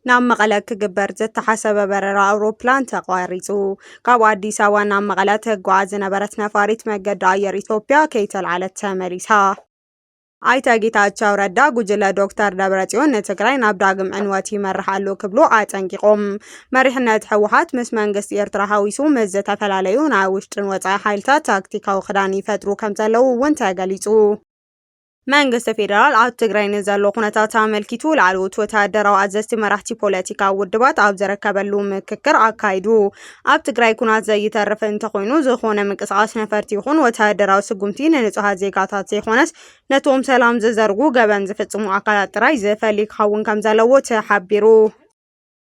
ናብ መቐለ ክግበር ዝተሓሰበ በረራ ኣውሮፕላን ተቋሪጹ። ካብ ኣዲስ ኣበባ ናብ መቐለ ትጓዓዝ ዝነበረት ነፋሪት መንገዲ ኣየር ኢትዮጵያ ከይተልዓለት ተመሊሳ። ኣይተ ጌታቸው ረዳ ጉጅለ ዶክተር ደብረጽዮን ንትግራይ ናብ ዳግም ዕንወት ይመርሕ ኣሎ ክብሉ ኣጸንቂቖም። መሪሕነት ሕወሓት ምስ መንግስቲ ኤርትራ ሓዊሱ ምስ ዝተፈላለዩ ናይ ውሽጥን ወጻኢ ሓይልታት ታክቲካዊ ክዳን ይፈጥሩ ከም ዘለዉ እውን ተገሊጹ። መንግስቲ ፌደራል ኣብ ትግራይ ንዘሎ ኩነታት ኣመልኪቱ ላዕለዎት ወተሃደራዊ ኣዘዝቲ መራሕቲ ፖለቲካዊ ውድባት ኣብ ዝርከበሉ ምክክር ኣካይዱ። ኣብ ትግራይ ኩናት ዘይተርፍ እንተኾይኑ ዝኾነ ምንቅስቓስ ነፈርቲ ይኹን ወተሃደራዊ ስጉምቲ ንንጹሃት ዜጋታት ዘይኮነስ ነቶም ሰላም ዝዘርጉ ገበን ዝፍጽሙ ኣካላት ጥራይ ዝፈሊ ክኸውን ከም ዘለዎ ተሓቢሩ።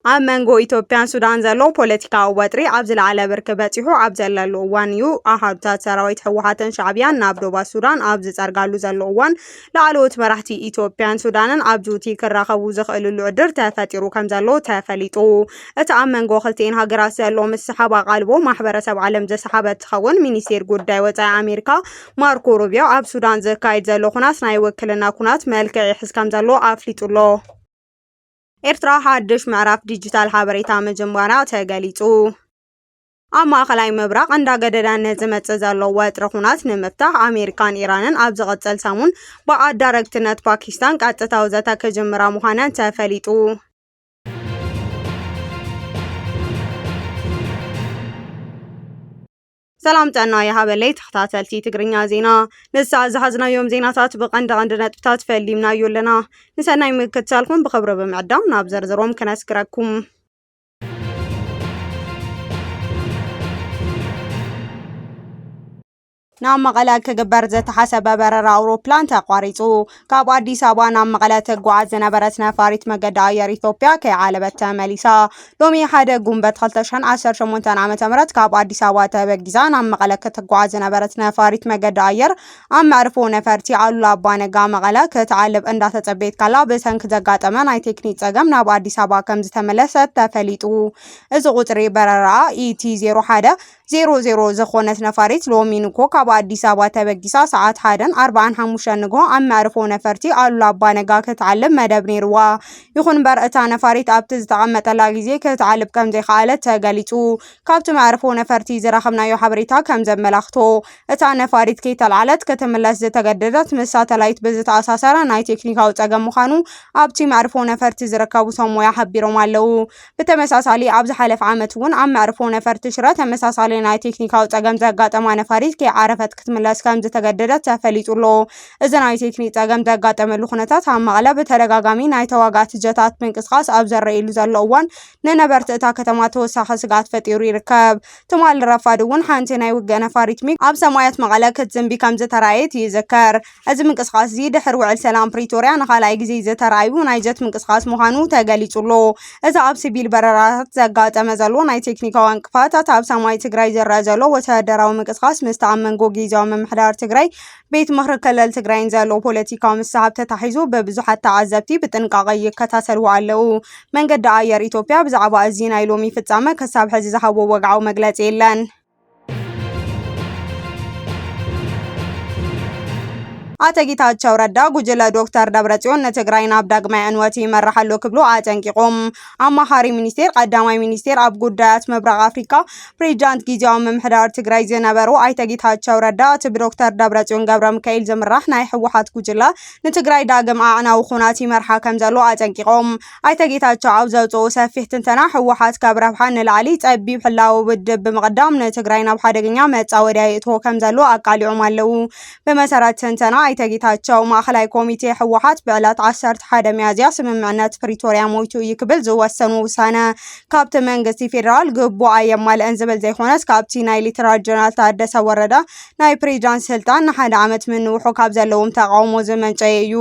ኣብ መንጎ ኢትዮጵያን ሱዳን ዘሎ ፖለቲካዊ ወጥሪ ኣብ ዝለዓለ ብርኪ በፂሑ ኣብ ዘለሉ እዋን እዩ ኣሃዱታት ሰራዊት ሕወሓትን ሻዕብያን ናብ ዶባ ሱዳን ኣብ ዝጸርጋሉ ዘሎ እዋን ላዕለዎት መራሕቲ ኢትዮጵያን ሱዳንን ኣብ ጅቡቲ ክራኸቡ ዝኽእልሉ ዕድር ተፈጢሩ ከም ዘሎ ተፈሊጡ። እቲ ኣብ መንጎ ክልቲአን ሃገራት ዘሎ ምስሓብ ኣቓልቦ ማሕበረሰብ ዓለም ዘሰሓበ ትኸውን ሚኒስቴር ጉዳይ ወጻኢ ኣሜሪካ ማርኮ ሩቢዮ ኣብ ሱዳን ዝካየድ ዘሎ ኩናት ናይ ውክልና ኩናት መልክዕ ይሕዝ ከም ዘሎ ኣፍሊጡሎ። ኤርትራ ሓድሽ ምዕራፍ ዲጂታል ሓበሬታ ምጅማራ ተገሊጹ። ኣብ ማእኸላይ ምብራቕ እንዳገደዳነት ዝመጽእ ዘሎ ወጥሪ ኩናት ንምፍታሕ ኣሜሪካን ኢራንን ኣብ ዝቕጽል ሰሙን ብኣዳረግትነት ፓኪስታን ቀጥታዊ ዘተ ክጅምራ ምዃነን ተፈሊጡ። ሰላም ጠና የሃበለይ ተኸታተልቲ ትግርኛ ዜና ንሳዕ ዝሓዝናዮም ዜናታት ብቐንዲ ነጥብታት ፈሊምናዮ ኣለና። ንሰናይ ምክትታልኩም ብኽብሪ ብምዕዳም ናብ ዘርዝሮም ክነስግረኩም። ናብ መቐለ ክግበር ዝተሓሰበ በረራ ኣውሮፕላን ተቋሪጹ። ካብ ኣዲስ ኣበባ ናብ መቐለ ትጓዓዝ ዝነበረት ነፋሪት መንገዲ ኣየር ኢትዮጵያ ከይዓለበት ተመሊሳ። ሎሚ 1 ጉንበት 2018 ዓ.ም ካብ ኣዲስ ኣበባ ተበጊዛ ናብ መቐለ ክትጓዓዝ ዝነበረት ነፋሪት መንገዲ ኣየር ኣብ መዕርፎ ነፈርቲ ኣሉላ ኣባ ነጋ መቐለ ክትዓልብ እንዳተጸበየት ካላ ብሰንኪ ዘጋጠመ ናይ ቴክኒክ ጸገም ናብ ኣዲስ ኣበባ ከም ዝተመለሰት ተፈሊጡ። እዚ ቁጽሪ በረራ ኢቲ 0100 ዝኾነት ነፋሪት ሎሚ ንኮ ካብ ኣዲስ ኣበባ ተበጊሳ ሰዓት 1:45 ንጎ ኣብ መዕርፎ ነፈርቲ ኣሉላ ኣባ ነጋ ክትዓልብ መደብ ነይርዋ። ይኹን እምበር እታ ነፋሪት ኣብቲ ዝተቐመጠላ ግዜ ክትዓልብ ከም ዘይከኣለት ተገሊጹ። ካብቲ መዕርፎ ነፈርቲ ዝረኸብናዮ ሓበሬታ ከም ዘመላኽቶ እታ ነፋሪት ከይተልዓለት ክትምለስ ዝተገደደት ምስ ሳተላይት ብዝተኣሳሰረ ናይ ቴክኒካዊ ጸገም ምዃኑ ኣብቲ መዕርፎ ነፈርቲ ዝርከቡ ሰብ ሞያ ሓቢሮም ኣለዉ። ብተመሳሳሊ ኣብ ዝሓለፈ ዓመት እውን ኣብ መዕርፎ ነፈርቲ ሽረ ተመሳሳሊ ናይ ቴክኒካዊ ጸገም ዘጋጠማ ነፋሪት ከይዓረፈት ክትምለስ ከም ዝተገደደት ተፈሊጡሎ። እዚ ናይ ቴክኒክ ጸገም ዘጋጠመሉ ኩነታት ኣብ መቐለ ብተደጋጋሚ ናይ ተዋጋእቲ ጀታት ምንቅስቓስ ኣብ ዘረአየሉ ዘሎ እዋን ንነበርቲ እታ ከተማ ተወሳኺ ስጋት ፈጢሩ ይርከብ። ትማል ረፋድ እውን ሓንቲ ናይ ውግእ ነፋሪት ሚግ ኣብ ሰማያት መቐለ ክትዝንቢ ከም ዝተረኣየት ይዝከር። እዚ ምንቅስቓስ እዚ ድሕሪ ውዕል ሰላም ፕሪቶርያ ንኻልኣይ ግዜ ዝተረኣዩ ናይ ጀት ምንቅስቓስ ምዃኑ ተገሊጹሎ። እዚ ኣብ ሲቪል በረራታት ዘጋጠመ ዘሎ ናይ ቴክኒካዊ እንቅፋታት ኣብ ሰማይ ትግራይ ዝረአ ዘሎ ወተሃደራዊ ምንቅስቓስ ምስቲ ኣብ መንጎ ጊዜያዊ ምምሕዳር ትግራይ ቤት ምክሪ ክልል ትግራይን ዘሎ ፖለቲካዊ ምሳሓብ ተታሒዙ ብብዙሓት ተዓዘብቲ ብጥንቃቐ ይከታተልዎ ኣለዉ። መንገዲ ኣየር ኢትዮጵያ ብዛዕባ እዚ ናይ ሎሚ ፍጻመ ክሳብ ሕዚ ዝሃቦ ወግዓዊ መግለጺ የለን። ኣይተ ጌታቸው ረዳ ጉጅለ ዶክተር ደብረጽዮን ንትግራይ ናብ ዳግማይ ዕንወት ይመርሕ ኣሎ ክብሉ ኣጸንቂቖም። ኣማኻሪ ሚኒስቴር ቀዳማይ ሚኒስቴር ኣብ ጉዳያት ምብራቕ ኣፍሪካ ፕሬዚዳንት ጊዜያዊ ምምሕዳር ትግራይ ዝነበሩ ኣይተ ጌታቸው ረዳ እቲ ብዶክተር ደብረጽዮን ገብረ ሚካኤል ዝምራሕ ናይ ሕወሓት ጉጅለ ንትግራይ ዳግም ኣዕናዊ ኩናት ይመርሓ ከም ዘሎ ኣጸንቂቖም። ኣይተ ጌታቸው ኣብ ዘውፅኡ ሰፊሕ ትንተና ሕወሓት ካብ ረብሓ ንላዕሊ ጸቢብ ሕላዊ ውድብ ብምቕዳም ንትግራይ ናብ ሓደገኛ መጻወድያ የእትዎ ከም ዘሎ ኣቃሊዖም ኣለዉ። ብመሰረት ትንተና ኣይተ ጌታቸው ማእኸላይ ኮሚቴ ሕወሓት ብዕለት 11 ሚያዝያ ስምምዕነት ፕሪቶርያ ሞይቱ እዩ ክብል ዝወሰኑ ውሳነ ካብቲ መንግስቲ ፌደራል ግቡእ ኣየማልአን ዝብል ዘይኮነስ ካብቲ ናይ ሌተናል ጀነራል ታደሰ ወረደ ናይ ፕሬዚዳንት ስልጣን ንሓደ ዓመት ምንውሑ ካብ ዘለዎም ተቃውሞ ዝመንጨየ እዩ።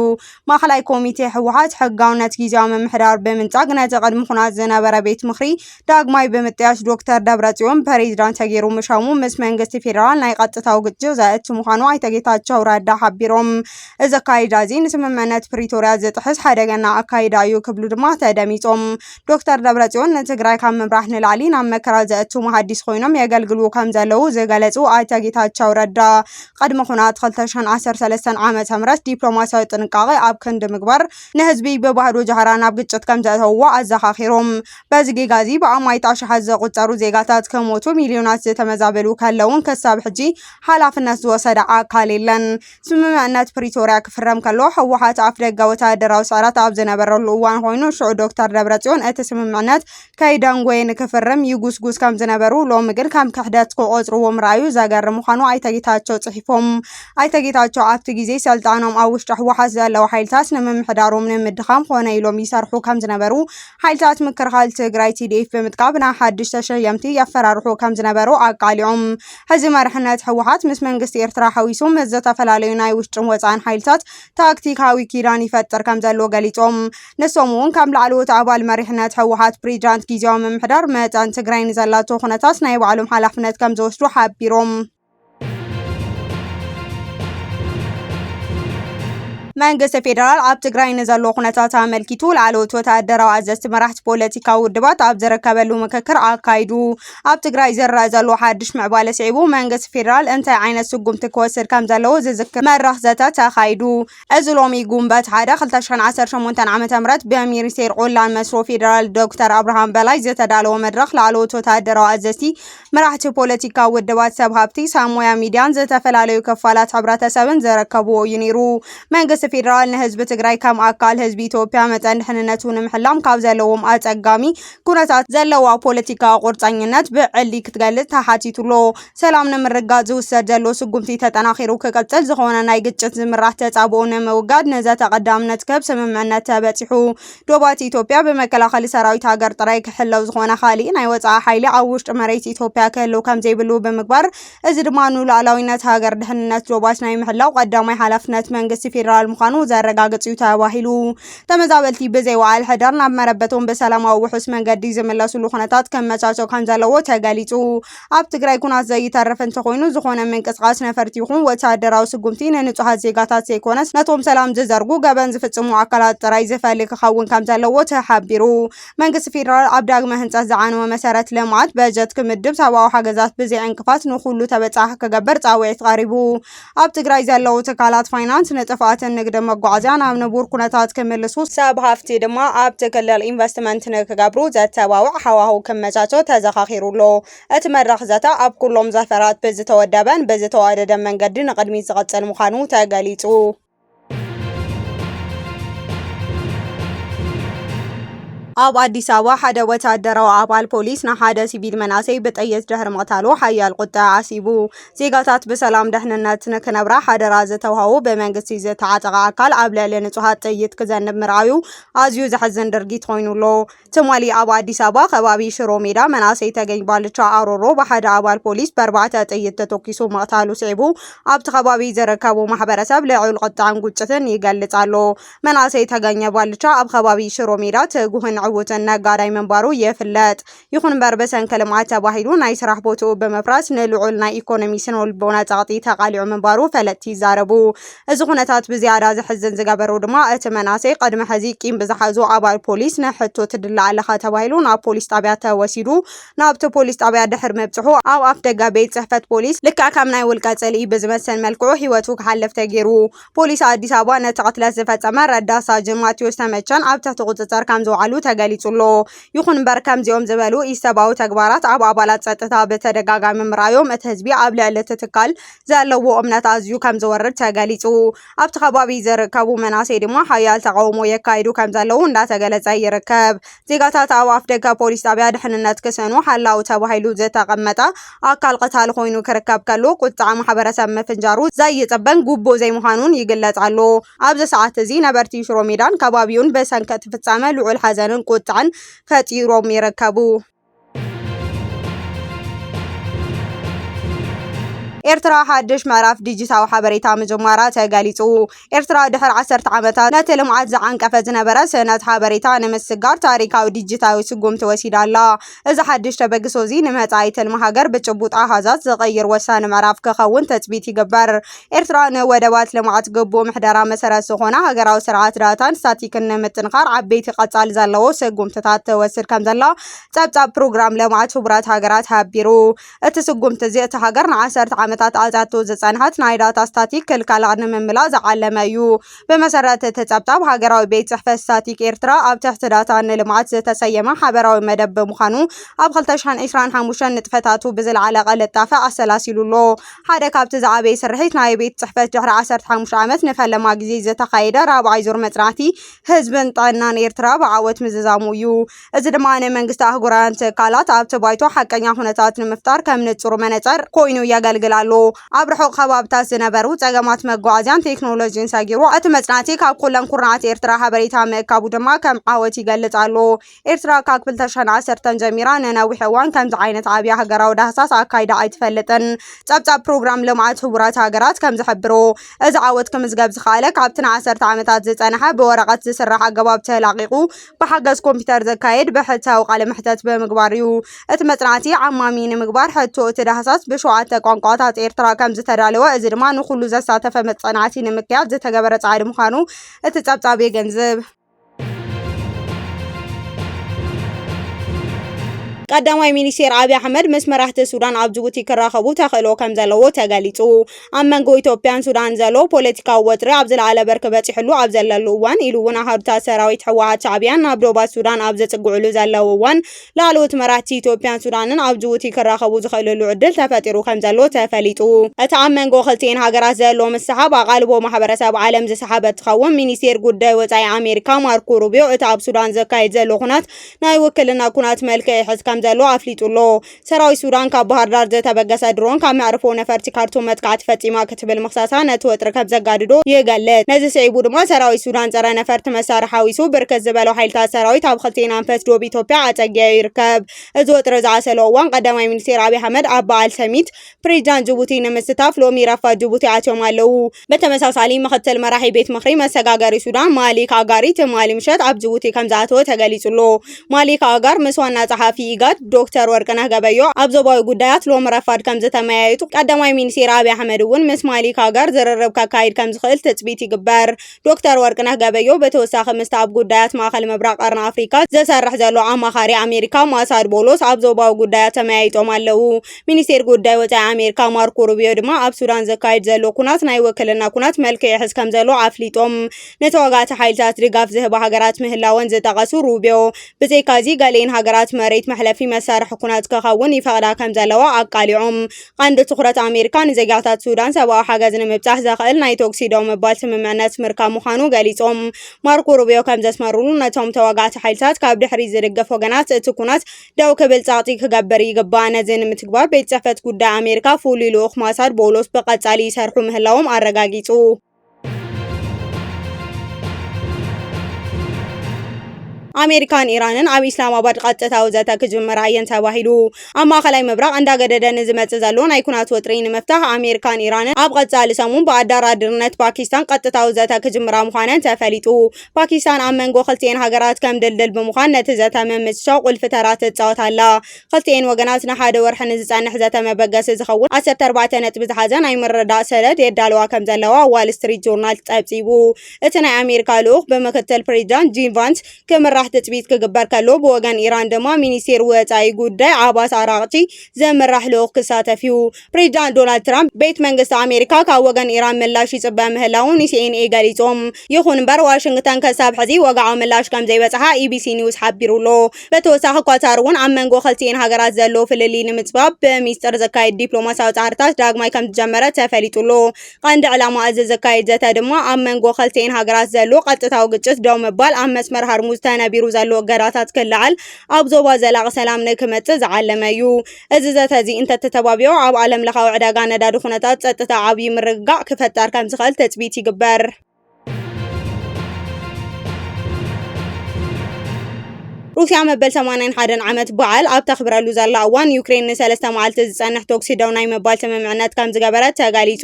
ማእኸላይ ኮሚቴ ሕወሓት ሕጋውነት ጊዜያዊ ምምሕዳር ብምንጻግ ነቲ ቅድሚ ኩናት ዝነበረ ቤት ምክሪ ዳግማይ ብምጥያሽ ዶክተር ደብረጽዮን ፕሬዚዳንት ተገይሩ ምሻሙ ምስ መንግስቲ ፌደራል ናይ ቀጥታዊ ግጭት ዘእቱ ምዃኑ ኣይተ ጌታቸው ረዳ ሓቢሮም። ገይሮም እዚ ኣካይዳ እዚ ንስምምዕነት ፕሪቶርያ ዝጥሕስ ሓደገና ኣካይዳ እዩ ክብሉ ድማ ተደሚጾም ዶክተር ደብረጽዮን ንትግራይ ካብ ምምራሕ ንላዕሊ ናብ መከራ ዘእቱ መሃዲስ ኮይኖም የገልግሉ ከም ዘለው ዝገለጹ ኣይተ ጌታቸው ረዳ ቀድሚ ኩናት 2013 ዓመተ ምህረት ዲፕሎማሲያዊ ጥንቃቄ ኣብ ክንዲ ምግባር ንህዝቢ በባህዶ ጀሃራ ናብ ግጭት ከም ዘእተውዎ ኣዘኻኺሮም በዚ ጌጋ እዚ ብኣማይት ኣሽሓት ዝቁጸሩ ዜጋታት ከሞቱ ሚልዮናት ዝተመዛበሉ ከለውን ክሳብ ሕጂ ሓላፍነት ዝወሰደ ኣካል የለን ስምምዕነት ፕሪቶርያ ክፍረም ከሎ ህወሓት ኣፍ ደገ ወተሃደራዊ ስዕረት ኣብ ዝነበረሉ እዋን ኮይኑ ሽዑ ዶክተር ደብረጽዮን እቲ ስምምዕነት ከይደንጎየ ንክፍርም ይጉስጉስ ከም ዝነበሩ ሎሚ ግን ከም ክሕደት ክቆጽርዎ ምርኣዩ ዘገርም ምዃኑ ኣይተ ጌታቸው ጽሒፎም ኣይተ ጌታቸው ኣብቲ ግዜ ስልጣኖም ኣብ ውሽጢ ህወሓት ዘለዉ ሓይልታት ንምምሕዳሮም ንምድኻም ኮነ ኢሎም ይሰርሑ ከም ዝነበሩ ሓይልታት ምክርኻል ትግራይ TDF ብምጥቃብ ናይ ሓድሽ ተሸየምቲ የፈራርሑ ከም ዝነበሩ ኣቃሊዖም ሕዚ መርሕነት ህወሓት ምስ መንግስቲ ኤርትራ ሓዊሱ ምስ ዝተፈላለዩ ናይ ውሽጥን ወፃኢን ሓይልታት ታክቲካዊ ኪዳን ይፈጥር ከም ዘሎ ገሊጾም ንሶም እውን ከም ላዕለዎት ኣባል መሪሕነት ህወሓት ፕሬዚዳንት ጊዜያዊ ምምሕዳር መጠን ትግራይ ንዘላቶ ኩነታት ናይ ባዕሎም ሓላፍነት ከም ዝወስዱ ሓቢሮም መንግስቲ ፌደራል ኣብ ትግራይ ንዘሎ ኩነታት ኣመልኪቱ ላዕለዎት ወተሃደራዊ ኣዘዝቲ መራሕቲ ፖለቲካዊ ውድባት ኣብ ዝርከበሉ ምክክር ኣካይዱ ኣብ ትግራይ ዝረአ ዘሎ ሓድሽ ምዕባለ ስዒቡ መንግስቲ ፌደራል እንታይ ዓይነት ስጉምቲ ክወስድ ከም ዘለዎ ዝዝክር መራኽ ዘተ ተኻይዱ እዚ ሎሚ ጉንበት 1 2018 ዓመተ ምህረት ብሚኒስቴር ቁላን መስኖ ፌደራል ዶክተር አብርሃም በላይ ዝተዳለወ መድረኽ ላዕለዎት ወተሃደራዊ ኣዘዝቲ መራሕቲ ፖለቲካዊ ውድባት ሰብ ሃብቲ ሳሞያ ሚድያን ዝተፈላለዩ ክፋላት ሕብረተሰብን ዝረከብዎ እዩ ነይሩ መንግስቲ ፌደራል ንህዝቢ ትግራይ ከም ኣካል ህዝቢ ኢትዮጵያ መጠን ድሕንነቱ ንምሕላም ካብ ዘለዎም ኣጸጋሚ ኩነታት ዘለዋ ፖለቲካዊ ቁርጸኝነት ብዕሊ ክትገልጽ ተሓቲቱሎ ሰላም ንምርጋጽ ዝውሰድ ዘሎ ስጉምቲ ተጠናኺሩ ክቅጽል ዝኾነ ናይ ግጭት ዝምራሕ ተጻብኦ ንምውጋድ ነዘተ ቀዳምነት ከብ ስምምዕነት ተበጺሑ ዶባት ኢትዮጵያ ብመከላኸሊ ሰራዊት ሃገር ጥራይ ክሕለው ዝኾነ ካሊእ ናይ ወጻኢ ሓይሊ ኣብ ውሽጢ መሬት ኢትዮጵያ ክህልው ከም ዘይብሉ ብምግባር እዚ ድማ ንሉዓላዊነት ሃገር ድሕንነት ዶባት ናይ ምሕላው ቀዳማይ ሓላፍነት መንግስቲ ፌደራል ምዃኑ ዘረጋግጽ እዩ ተባሂሉ ተመዛበልቲ ብዘይወዓል ሕዳር ናብ መረበቶም በሰላማዊ ውሑስ መንገዲ ዝምለሱሉ ኩነታት ከመቻቸው ከም ዘለዎ ተገሊጹ ኣብ ትግራይ ኩናት ዘይተርፍ እንተኮይኑ ዝኾነ ምንቅስቃስ ነፈርቲ ይኹን ወተሃደራዊ ስጉምቲ ንንጹሃት ዜጋታት ዘይኮነስ ነቶም ሰላም ዝዘርጉ ገበን ዝፍጽሙ ኣካላት ጥራይ ዝፈልግ ክኸውን ከም ዘለዎ ተሓቢሩ መንግስቲ ፌደራል ኣብ ዳግመ ህንጸት ዝዓነወ መሰረት ልምዓት በጀት ክምድብ ሰብኣዊ ሓገዛት ብዘይ ዕንቅፋት ንኹሉ ተበጻሒ ክገብር ጻውዒት ቀሪቡ ኣብ ትግራይ ዘለዉ ትካላት ፋይናንስ ንጥፍኣትን ንግዲ መጓዓዝያ ናብ ንቡር ኩነታት ክምልሱ ሰብ ሃፍቲ ድማ ኣብ ትክልል ኢንቨስትመንት ንክገብሩ ዘተባውዕ ሓዋህው ክመቻቸው ተዘኻኺሩሎ እቲ መድረኽ ዘተ ኣብ ኩሎም ዘፈራት ብዝተወደበን ብዝተዋደደ መንገዲ ንቅድሚት ዝቐጽል ምዃኑ ተገሊጹ ኣብ ኣዲስ ኣበባ ሓደ ወተሃደራዊ ኣባል ፖሊስ ንሓደ ሲቪል መናሰይ ብጥይት ድሕሪ ምቕታሉ ሓያል ቁጣ ዓሲቡ ዜጋታት ብሰላም ድሕንነት ንክነብራ ሓደራ ዝተውሃቡ ብመንግስቲ ዝተዓፀቐ ኣካል ኣብ ልዕሊ ንጹሃት ጥይት ክዘንብ ምርኣዩ ኣዝዩ ዘሕዝን ድርጊት ኮይኑሎ ትማሊ ኣብ ኣዲስ ኣበባ ከባቢ ሽሮ ሜዳ መናሰይ ተገኝ ባልቻ ኣሮሮ ብሓደ ኣባል ፖሊስ በ4 ጥይት ተተኪሱ ምቕታሉ ስዒቡ ኣብቲ ከባቢ ዝርከቡ ማሕበረሰብ ልዑል ቁጣዕን ግጭትን ይገልጽ ኣሎ መናሰይ ተገኘ ባልቻ ኣብ ከባቢ ሽሮ ሜዳ ትጉህን ዕውትን ነጋዳይ መንባሩ ይፍለጥ ይኹን እምበር ብሰንኪ ልምዓት ተባሂሉ ናይ ስራሕ ቦትኡ ብምፍራስ ንልዑል ናይ ኢኮኖሚ ስነልቦና ጸቕጢ ተቓሊዑ መንባሩ ፈለጥቲ ይዛረቡ እዚ ኩነታት ብዝያዳ ዝሕዝን ዝገበሩ ድማ እቲ መናሰይ ቅድሚ ሕዚ ቂም ብዝሓዙ ኣባል ፖሊስ ንሕቶ ትድላ ኣለኻ ተባሂሉ ናብ ፖሊስ ጣብያ ተወሲዱ ናብቲ ፖሊስ ጣብያ ድሕሪ ምብጽሑ ኣብ ኣፍ ደገ ቤት ጽሕፈት ፖሊስ ልክዕ ከም ናይ ውልቀ ጸልኢ ብዝመስል መልክዑ ሂወቱ ክሓልፍ ተገይሩ ፖሊስ ኣዲስ ኣበባ ነቲ ቅትለት ዝፈጸመ ረዳት ሳጅን ማቴዎስ ተመቸን ኣብ ትሕቲ ቁፅጥር ከም ዝውዓሉ ተገሊጹሎ ይኹን እምበር ከምዚኦም ዝበሉ ኢሰብኣዊ ተግባራት ኣብ ኣባላት ጸጥታ ብተደጋጋሚ ምርኣዮም እቲ ህዝቢ ኣብ ልዕሊ እቲ ትካል ዘለዎ እምነት ኣዝዩ ከም ዝወርድ ተገሊጹ ኣብቲ ከባቢ ዝርከቡ መናሰይ ድማ ሓያል ተቃውሞ የካይዱ ከም ዘለዉ እንዳተገለጸ ይርከብ ዜጋታት ኣብ ኣፍ ደገ ፖሊስ ጣብያ ድሕንነት ክሰኑ ሓላው ተባሂሉ ዝተቐመጠ ኣካል ቅታል ኮይኑ ክርከብ ከሎ ቁጣዕ ማሕበረሰብ ምፍንጃሩ ዘይጽበን ጉቦ ዘይምዃኑን ይግለጽ ኣሎ ኣብዚ ሰዓት እዚ ነበርቲ ሽሮ ሜዳን ከባቢውን ብሰንኪ እቲ ፍጻመ ልዑል ሓዘንን ቁጣዕን ፈጢሮም ይርከቡ ኤርትራ ሓድሽ ምዕራፍ ዲጂታዊ ሓበሬታ ምጅማራ ተገሊጹ። ኤርትራ ድሕሪ 10 ዓመታት ነቲ ልምዓት ዝዓንቀፈ ዝነበረ ስእነት ሓበሬታ ንምስጋር ታሪካዊ ዲጂታዊ ስጉምቲ ወሲዳ ኣላ። እዚ ሓድሽ ተበግሶ እዚ ንመጻኢ ትልሚ ሃገር ብጭቡጥ ኣሃዛት ዝቕይር ወሳኒ ምዕራፍ ክኸውን ተጽቢት ይግበር። ኤርትራ ንወደባት ልምዓት ግቡእ ምሕደራ መሰረት ዝኾነ ሃገራዊ ስርዓት ዳታን ስታቲክን ንምጥንኻር ዓበይቲ ቀጻሊ ዘለዎ ስጉምትታት ትወስድ ከም ዘላ ጸብጻብ ፕሮግራም ልምዓት ሕቡራት ሃገራት ሓቢሩ። እቲ ስጉምቲ እዚ እቲ ሃገር ን10 ዓመታት ኣዛቶ ዝጸንሐት ናይ ዳታ ስታቲክ ክልከላ ንምምላእ ዝዓለመ እዩ። ብመሰረት እቲ ጸብጻብ ሃገራዊ ቤት ጽሕፈት ስታቲክ ኤርትራ ኣብ ትሕቲ ዳታ ንልምዓት ዝተሰየመ ሓበራዊ መደብ ብምዃኑ ኣብ 2025 ንጥፈታቱ ብዝለዓለ ቅልጣፈ ኣሰላሲሉሎ። ሓደ ካብቲ ዝዓበየ ስርሒት ናይ ቤት ጽሕፈት ድሕሪ 15 ዓመት ንፈለማ ግዜ ዝተኻየደ ራብዓይ ዙር መጽናዕቲ ህዝብን ጥዕናን ኤርትራ ብዓወት ምዝዛሙ እዩ። እዚ ድማ ንመንግስቲ ኣህጉራውያን ትካላት ኣብቲ ባይቶ ሓቀኛ ኩነታት ንምፍጣር ከም ንጹር መነጽር ኮይኑ የገልግል ኣሎ። ኣብ ርሑቕ ከባቢታት ዝነበሩ ጸገማት መጓዓዝያን ቴክኖሎጂን ሰጊሩ እቲ መጽናዕቲ ካብ ኩለን ኩርናዓት ኤርትራ ሓበሬታ ምእካቡ ድማ ከም ዓወት ይገልጽ ኣሎ። ኤርትራ ካብ 2010 ጀሚራ ንነዊሕ እዋን ከምዚ ዓይነት ዓብይ ሃገራዊ ዳህሳስ ኣካይዳ ኣይትፈልጥን። ጸብጻብ ፕሮግራም ልምዓት ሕቡራት ሃገራት ከም ዝሕብሮ እዚ ዓወት ክምዝገብ ዝኸኣለ ካብቲ ን10 ዓመታት ዝጸንሐ ብወረቐት ዝስራሕ ኣገባብ ተላቂቑ ብሓገዝ ኮምፒተር ዘካየድ ብሕታዊ ቃለ መሕተት ብምግባር እዩ። እቲ መጽናዕቲ ዓማሚ ንምግባር ሕቶ እቲ ዳህሳስ ብ7 ቋንቋታት ኤርትራ ከም ዝተዳለወ እዚ ድማ ንኹሉ ዘሳተፈ መጽናዕቲ ንምክያድ ዝተገበረ ጻዕሪ ምዃኑ እቲ ጸብጻብ የገንዝብ። ቀዳማይ ሚኒስትር አብይ አሕመድ ምስ መራሕቲ ሱዳን ኣብ ጅቡቲ ክራኸቡ ተኽእሎ ከም ዘለዎ ተገሊጹ። ኣብ መንጎ ኢትዮጵያን ሱዳን ዘሎ ፖለቲካዊ ወጥሪ ኣብ ዝለዓለ በርኪ በፂሕሉ ኣብ ዘለሉ እዋን ኢሉ እውን ኣሃዱታት ሰራዊት ሕወሓት ሻዕብያን ናብ ዶባ ሱዳን ኣብ ዘጽግዕሉ ዘለው እዋን ላዕለዎት መራሕቲ ኢትዮጵያን ሱዳንን ኣብ ጅቡቲ ክራኸቡ ዝኽእልሉ ዕድል ተፈጢሩ ከም ዘሎ ተፈሊጡ። እቲ ኣብ መንጎ ክልቲአን ሃገራት ዘሎ ምሰሓብ ኣቓልቦ ማሕበረሰብ ዓለም ዝሰሓበ ትኸውን ሚኒስቴር ጉዳይ ወጻኢ ኣሜሪካ ማርኮ ሩቢዮ እቲ ኣብ ሱዳን ዘካየድ ዘሎ ኩናት ናይ ውክልና ኩናት መልክዕ ይሕዝ ከም ዘሎ ኣፍሊጡሎ። ሰራዊት ሱዳን ካብ ባህር ዳር ዝተበገሰ ድሮን ካብ መዕርፎ ነፈርቲ ካርቱም መጥቃዕቲ ፈጺማ ክትብል ምኽሳሳ ነቲ ወጥሪ ከም ዘጋድዶ ይገልጽ። ነዚ ስዒቡ ድማ ሰራዊት ሱዳን ፀረ ነፈርቲ መሳርሒ ሓዊሱ ብርክት ዝበለው ሓይልታት ሰራዊት ኣብ ክልቲአን ኣንፈት ዶብ ኢትዮጵያ ኣጸጊዑ ይርከብ። እዚ ወጥሪ ዝዓሰሎ እዋን ቀዳማይ ሚኒስትር አብይ አሕመድ ኣብ በዓል ሰሚት ፕሬዚዳንት ጅቡቲ ንምስታፍ ሎሚ ረፋድ ጅቡቲ ኣትዮም ኣለው። በተመሳሳሊ ምክትል መራሒ ቤት ምክሪ መሰጋገሪ ሱዳን ማሊክ ኣጋሪ ትማሊ ምሸት ኣብ ጅቡቲ ከም ዝኣተወ ተገሊጹሎ። ማሊክ ኣጋር ምስ ዋና ጸሓፊ ኢጋድ ዶክተር ወርቅነህ ገበዮ ኣብ ዞባዊ ጉዳያት ሎሚ ረፋድ ከም ዝተመያየጡ ቀዳማይ ሚኒስትር አብይ አሕመድ እውን ምስ ማሊክ ኣጋር ዝርርብ ከካይድ ከም ዝኽእል ትጽቢት ይግበር። ዶክተር ወርቅነህ ገበዮ በተወሳኺ ምስቲ ኣብ ጉዳያት ማእኸል ምብራቕ ቀርኒ ኣፍሪካ ዘሰርሕ ዘሎ ኣማኻሪ ኣሜሪካ ማሳድ ቦሎስ ኣብ ዞባዊ ጉዳያት ተመያይጦም ኣለው። ሚኒስቴር ጉዳይ ወጻኢ ኣሜሪካ ማርኮ ሩቢዮ ድማ ኣብ ሱዳን ዘካይድ ዘሎ ኩናት ናይ ውክልና ኩናት መልክዕ ይሕዝ ከም ዘሎ ኣፍሊጦም። ነተዋጋእቲ ሓይልታት ድጋፍ ዝህባ ሃገራት ምህላወን ዝጠቐሱ ሩቢዮ ብዘይካዚ ገሌን ሃገራት መሬት መሕለፊ መሳርሒ ኩናት ክኸውን ይፈቕዳ ከም ዘለዋ ኣቃሊዖም። ቀንዲ ትኩረት ኣሜሪካ ንዜጋታት ሱዳን ሰብኣዊ ሓገዝ ንምብጻሕ ዘኽእል ናይ ተወግሲ ደው ምባል ስምምዕነት ምርካብ ምዃኑ ገሊጾም። ማርኮ ሩቢዮ ከም ዘስመሩሉ ነቶም ተዋጋእቲ ሓይልታት ካብ ድሕሪት ዝድገፍ ወገናት እቲ ኩናት ደው ክብል ጻቕጢ ክገብር ይግባእ። ነዚ ንምትግባር ቤት ጽሕፈት ጉዳይ ኣሜሪካ ፍሉይ ልኡኽ ማሳድ ቦሎስ ብቐጻሊ ይሰርሑ ምህላዎም ኣረጋጊጹ። ኣሜሪካን ኢራንን ኣብ ኢስላማባድ ቀጥታዊ ዘተ ክጅምራ እየን ተባሂሉ። ኣብ ማእኸላይ ምብራቕ እንዳገደደ ንዝመጽእ ዘሎ ናይ ኩናት ወጥሪ ንምፍታሕ ኣሜሪካን ኢራንን ኣብ ቀጻሊ ሰሙን ብኣደራድርነት ፓኪስታን ቀጥታዊ ዘተ ክጅምራ ምዃነን ተፈሊጡ። ፓኪስታን ኣብ መንጎ ክልቲአን ሃገራት ከም ድልድል ብምዃን ነቲ ዘተ ምምችቻው ቁልፊ ተራ ትጻወት ኣላ። ክልቲአን ወገናት ንሓደ ወርሒ ንዝጸንሕ ዘተ መበገሲ ዝኸውን 14 ነጥቢ ዝሓዘ ናይ ምርዳእ ሰነድ የዳለዋ ከም ዘለዋ ዋል ስትሪት ጆርናል ጸብጺቡ። እቲ ናይ ኣሜሪካ ልኡኽ ብምክትል ፕሬዚዳንት ጂም ቫንስ ክምራሕ ትጽቢት ክግበር ከሎ ብወገን ኢራን ድማ ሚኒስቴር ወጻኢ ጉዳይ ዓባስ ኣራቅቺ ዘምራሕ ልኡኽ ክሳተፍ እዩ። ፕሬዚዳንት ዶናልድ ትራምፕ ቤት መንግስቲ ኣሜሪካ ካብ ወገን ኢራን ምላሽ ይጽበ ምህላው ንሲኤንኤ ገሊጾም። ይኹን እምበር ዋሽንግተን ክሳብ ሕዚ ወግዓዊ ምላሽ ከም ዘይበጽሓ ኢቢሲ ኒውስ ሓቢሩሎ። በተወሳኺ ኳታር እውን ኣብ መንጎ ክልቲአን ሃገራት ዘሎ ፍልሊ ንምጽባብ ብምስጢር ዘካይድ ዲፕሎማስያዊ ጻዕርታት ዳግማይ ከም ዝጀመረ ተፈሊጡሎ። ቀንዲ ዕላማ እዚ ዘካይድ ዘተ ድማ ኣብ መንጎ ክልቲአን ሃገራት ዘሎ ቀጥታዊ ግጭት ደው ምባል ኣብ መስመር ሃርሙዝ ተነቢሩ ዘሎ ገዳታት ክልዓል ኣብ ዞባ ዘላቂ ሰላም ንክመጽእ ዝዓለመ እዩ። እዚ ዘተ እዚ እንተተተባቢዑ ኣብ ዓለም ለኻዊ ዕዳጋ ነዳዲ ኩነታት ጸጥታ ዓብዪ ምርግጋእ ክፈጠር ከም ዝኽእል ተጽቢት ይግበር። ሩስያ መበል 81 ዓመት በዓል ኣብ ተኽብረሉ ዘላ እዋን ዩክሬን ንሰለስተ መዓልቲ ዝጸንሕ ተኩሲ ደው ናይ ምባል ስምምዕነት ከም ዝገበረት ተገሊጹ።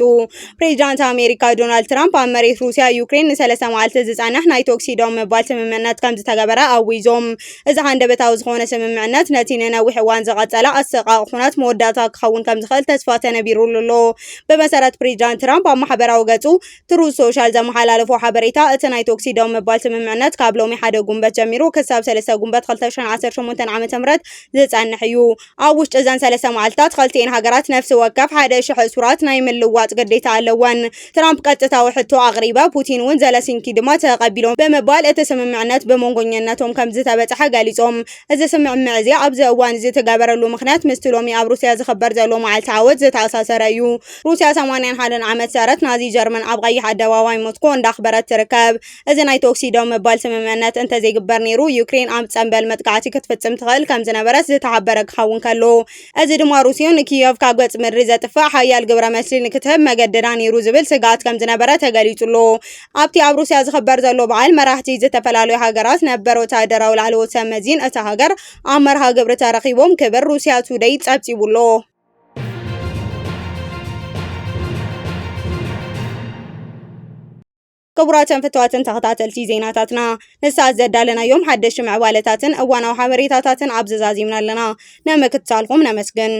ፕሬዚዳንት ኣሜሪካ ዶናልድ ትራምፕ ኣብ መሬት ሩስያ ዩክሬን ንሰለስተ መዓልቲ ዝጸንሕ ናይ ተኩሲ ደው ምባል ስምምዕነት ከም ዝተገበረ ኣዊዞም። እዚ ሃንደበታዊ ዝኾነ ስምምዕነት ነቲ ንነዊሕ እዋን ዝቐጸለ ኣሰቓቂ ኩናት መወዳእታ ክኸውን ከም ዝኽእል ተስፋ ተነቢሩሉ ኣሎ። ብመሰረት ፕሬዚዳንት ትራምፕ ኣብ ማሕበራዊ ገጹ ትሩዝ ሶሻል ዘመሓላለፎ ሓበሬታ እቲ ናይ ተኩሲ ደው ምባል ስምምዕነት ካብ ሎሚ 1 ጉንበት ጀሚሩ ክሳብ 3 ጉንበት 2018 ዓ.ም ዝጸንሕ እዩ። ኣብ ውሽጢ እዘን 3 መዓልትታት ክልቲአን ሃገራት ነፍሲ ወከፍ 1000 እሱራት ናይ ምልዋጥ ግዴታ ኣለወን። ትራምፕ ቀጥታዊ ሕቶ ኣቕሪበ ፑቲን እውን ዘለሲንኪ ድማ ተቐቢሎም ብምባል እቲ ስምምዕነት ብመንጎኝነቶም ከም ዝተበጽሐ ገሊጾም። እዚ ስምምዕ እዚ ኣብዚ እዋን እዚ ተገበረሉ ምኽንያት ምስቲ ሎሚ ኣብ ሩስያ ዝኽበር ዘሎ መዓልቲ ዓወት ዝተኣሳሰረ እዩ። ሩስያ 81 ዓመት ሰረት ናዚ ጀርመን ኣብ ቀይሕ ኣደባባይ ሞስኮ እንዳኽበረት ትርከብ። እዚ ናይ ተኩሲ ደው ምባል ስምምዕነት እንተዘይግበር ነይሩ ዩክሬን ኣብ ጸንበል መጥቃዕቲ ክትፍጽም ትኽእል ከም ዝነበረት ዝተሓበረ ክኸውን ከሎ እዚ ድማ ሩስያ ንኪየቭ ካብ ገጽ ምድሪ ዘጥፍእ ሓያል ግብረ መልሲ ንክትህብ መገደዳ ነይሩ ዝብል ስጋት ከም ዝነበረ ተገሊጹሎ። ኣብቲ ኣብ ሩስያ ዝኽበር ዘሎ በዓል መራሕቲ ዝተፈላለዩ ሃገራት ነበር ወተሃደራዊ ላዕለዎት ሰብ መዚን እታ ሃገር ኣብ መርሃ ግብሪ ተረኺቦም ክብር ሩስያ ቱዴይ ጸብጺቡሎ። ክቡራትን ፍትዋትን ተኸታተልቲ ዜናታትና ንሳት ዘዳለናዮም ሓደሽቲ ምዕባለታትን እዋናዊ ሓበሬታታትን ኣብ ዝዛዚምና ኣለና። ንምክትታልኩም ነመስግን።